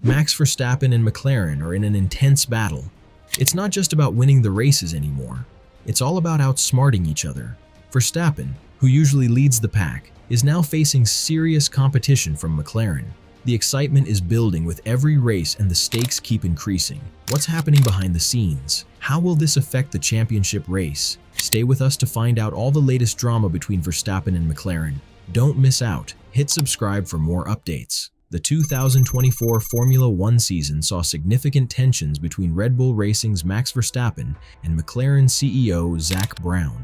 Max Verstappen and McLaren are in an intense battle. It's not just about winning the races anymore. It's all about outsmarting each other. Verstappen, who usually leads the pack, is now facing serious competition from McLaren. The excitement is building with every race and the stakes keep increasing. What's happening behind the scenes? How will this affect the championship race? Stay with us to find out all the latest drama between Verstappen and McLaren. Don't miss out. Hit subscribe for more updates. The 2024 Formula One season saw significant tensions between Red Bull Racing's Max Verstappen and McLaren CEO Zak Brown.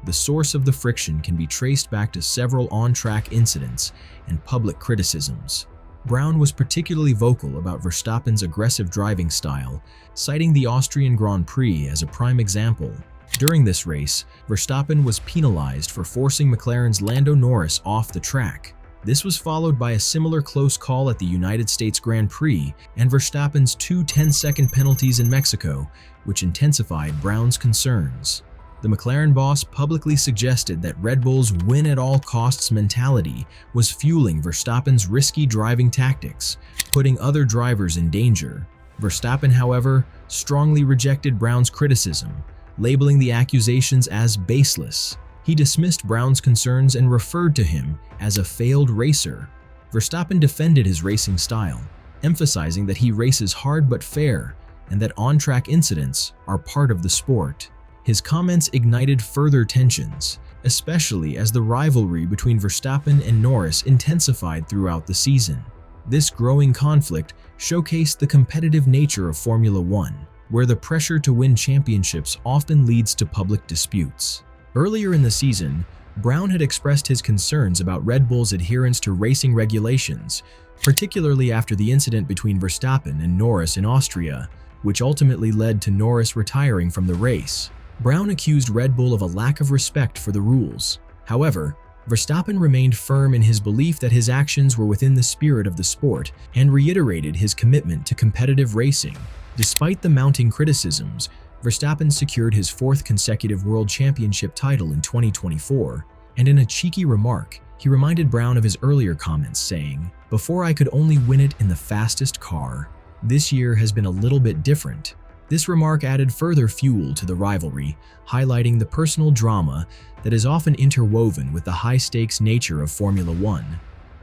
The source of the friction can be traced back to several on-track incidents and public criticisms. Brown was particularly vocal about Verstappen's aggressive driving style, citing the Austrian Grand Prix as a prime example. During this race, Verstappen was penalized for forcing McLaren's Lando Norris off the track. This was followed by a similar close call at the United States Grand Prix and Verstappen's two 10-second penalties in Mexico, which intensified Brown's concerns. The McLaren boss publicly suggested that Red Bull's win-at-all-costs mentality was fueling Verstappen's risky driving tactics, putting other drivers in danger. Verstappen, however, strongly rejected Brown's criticism, labeling the accusations as baseless. He dismissed Brown's concerns and referred to him as a failed racer. Verstappen defended his racing style, emphasizing that he races hard but fair and that on-track incidents are part of the sport. His comments ignited further tensions, especially as the rivalry between Verstappen and Norris intensified throughout the season. This growing conflict showcased the competitive nature of Formula One, where the pressure to win championships often leads to public disputes. Earlier in the season, Brown had expressed his concerns about Red Bull's adherence to racing regulations, particularly after the incident between Verstappen and Norris in Austria, which ultimately led to Norris retiring from the race. Brown accused Red Bull of a lack of respect for the rules. However, Verstappen remained firm in his belief that his actions were within the spirit of the sport and reiterated his commitment to competitive racing. Despite the mounting criticisms, Verstappen secured his fourth consecutive World Championship title in 2024, and in a cheeky remark, he reminded Brown of his earlier comments, saying, "Before I could only win it in the fastest car. This year has been a little bit different." This remark added further fuel to the rivalry, highlighting the personal drama that is often interwoven with the high-stakes nature of Formula One.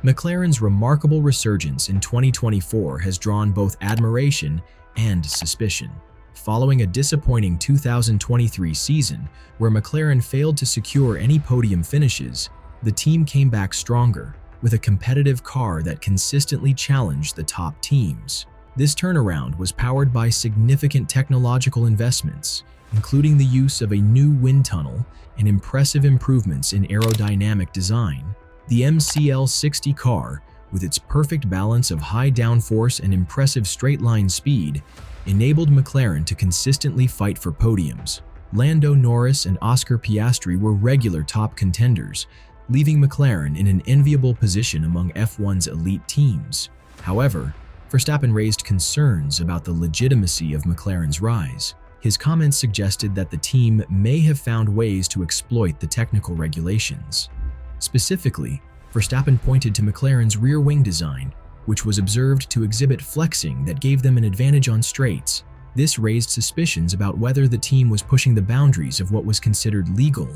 McLaren's remarkable resurgence in 2024 has drawn both admiration and suspicion. Following a disappointing 2023 season, where McLaren failed to secure any podium finishes, the team came back stronger, with a competitive car that consistently challenged the top teams. This turnaround was powered by significant technological investments, including the use of a new wind tunnel and impressive improvements in aerodynamic design. The MCL60 car, with its perfect balance of high downforce and impressive straight-line speed, enabled McLaren to consistently fight for podiums. Lando Norris and Oscar Piastri were regular top contenders, leaving McLaren in an enviable position among F1's elite teams. However, Verstappen raised concerns about the legitimacy of McLaren's rise. His comments suggested that the team may have found ways to exploit the technical regulations. Specifically, Verstappen pointed to McLaren's rear wing design, which was observed to exhibit flexing that gave them an advantage on straights. This raised suspicions about whether the team was pushing the boundaries of what was considered legal.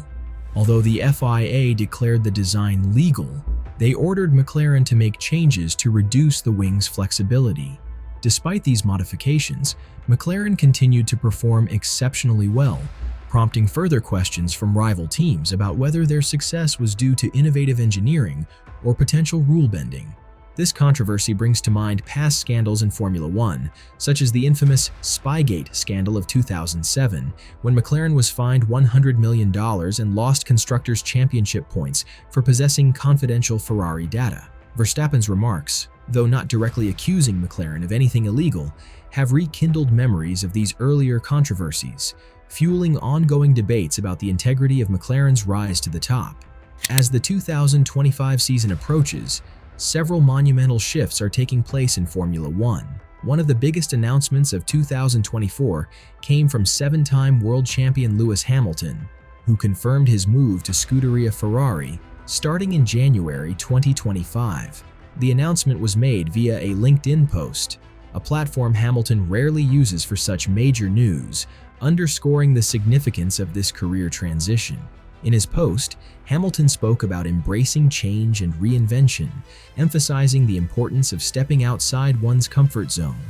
Although the FIA declared the design legal, they ordered McLaren to make changes to reduce the wing's flexibility. Despite these modifications, McLaren continued to perform exceptionally well, prompting further questions from rival teams about whether their success was due to innovative engineering or potential rule bending. This controversy brings to mind past scandals in Formula One, such as the infamous Spygate scandal of 2007, when McLaren was fined $100 million and lost Constructors' Championship points for possessing confidential Ferrari data. Verstappen's remarks, though not directly accusing McLaren of anything illegal, have rekindled memories of these earlier controversies, fueling ongoing debates about the integrity of McLaren's rise to the top. As the 2025 season approaches, several monumental shifts are taking place in Formula One. One of the biggest announcements of 2024 came from seven-time world champion Lewis Hamilton, who confirmed his move to Scuderia Ferrari starting in January 2025. The announcement was made via a LinkedIn post. a platform Hamilton rarely uses for such major news, underscoring the significance of this career transition. In his post, Hamilton spoke about embracing change and reinvention, emphasizing the importance of stepping outside one's comfort zone.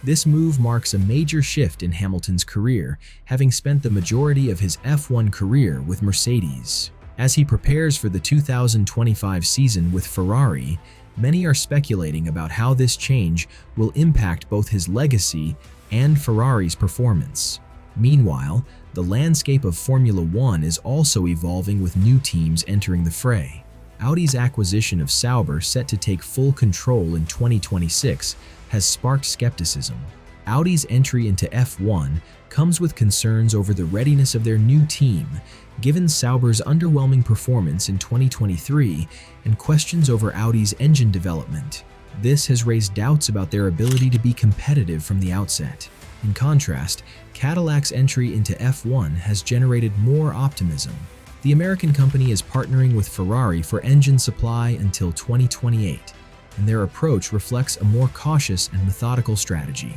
This move marks a major shift in Hamilton's career, having spent the majority of his F1 career with Mercedes. As he prepares for the 2025 season with Ferrari, many are speculating about how this change will impact both his legacy and Ferrari's performance. Meanwhile, the landscape of Formula One is also evolving with new teams entering the fray. Audi's acquisition of Sauber, set to take full control in 2026, has sparked skepticism. Audi's entry into F1 comes with concerns over the readiness of their new team, given Sauber's underwhelming performance in 2023 and questions over Audi's engine development. This has raised doubts about their ability to be competitive from the outset. In contrast, Cadillac's entry into F1 has generated more optimism. The American company is partnering with Ferrari for engine supply until 2028, and their approach reflects a more cautious and methodical strategy.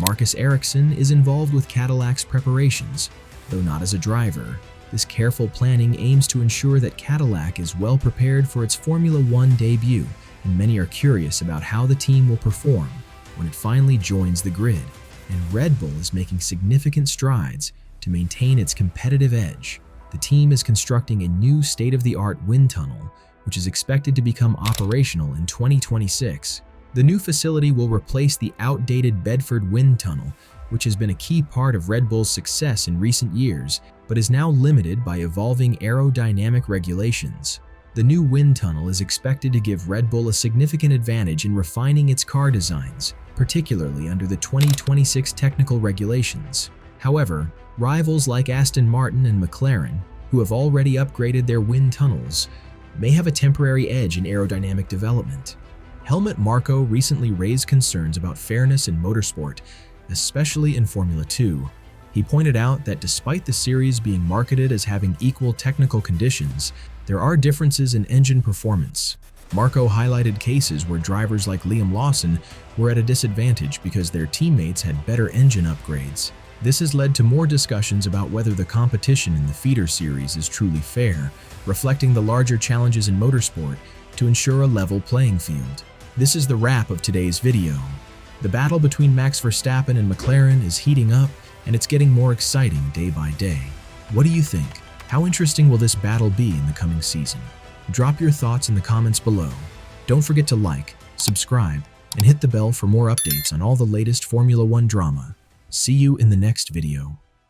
Marcus Ericsson is involved with Cadillac's preparations, though not as a driver. This careful planning aims to ensure that Cadillac is well prepared for its Formula One debut, and many are curious about how the team will perform when it finally joins the grid. And Red Bull is making significant strides to maintain its competitive edge. The team is constructing a new state-of-the-art wind tunnel, which is expected to become operational in 2026. The new facility will replace the outdated Bedford Wind Tunnel, which has been a key part of Red Bull's success in recent years, but is now limited by evolving aerodynamic regulations. The new wind tunnel is expected to give Red Bull a significant advantage in refining its car designs, particularly under the 2026 technical regulations. However, rivals like Aston Martin and McLaren, who have already upgraded their wind tunnels, may have a temporary edge in aerodynamic development. Helmut Marko recently raised concerns about fairness in motorsport, especially in Formula 2. He pointed out that despite the series being marketed as having equal technical conditions, there are differences in engine performance. Marko highlighted cases where drivers like Liam Lawson were at a disadvantage because their teammates had better engine upgrades. This has led to more discussions about whether the competition in the feeder series is truly fair, reflecting the larger challenges in motorsport to ensure a level playing field. This is the wrap of today's video. The battle between Max Verstappen and McLaren is heating up, and it's getting more exciting day by day. What do you think? How interesting will this battle be in the coming season? Drop your thoughts in the comments below. Don't forget to like, subscribe, and hit the bell for more updates on all the latest Formula One drama. See you in the next video.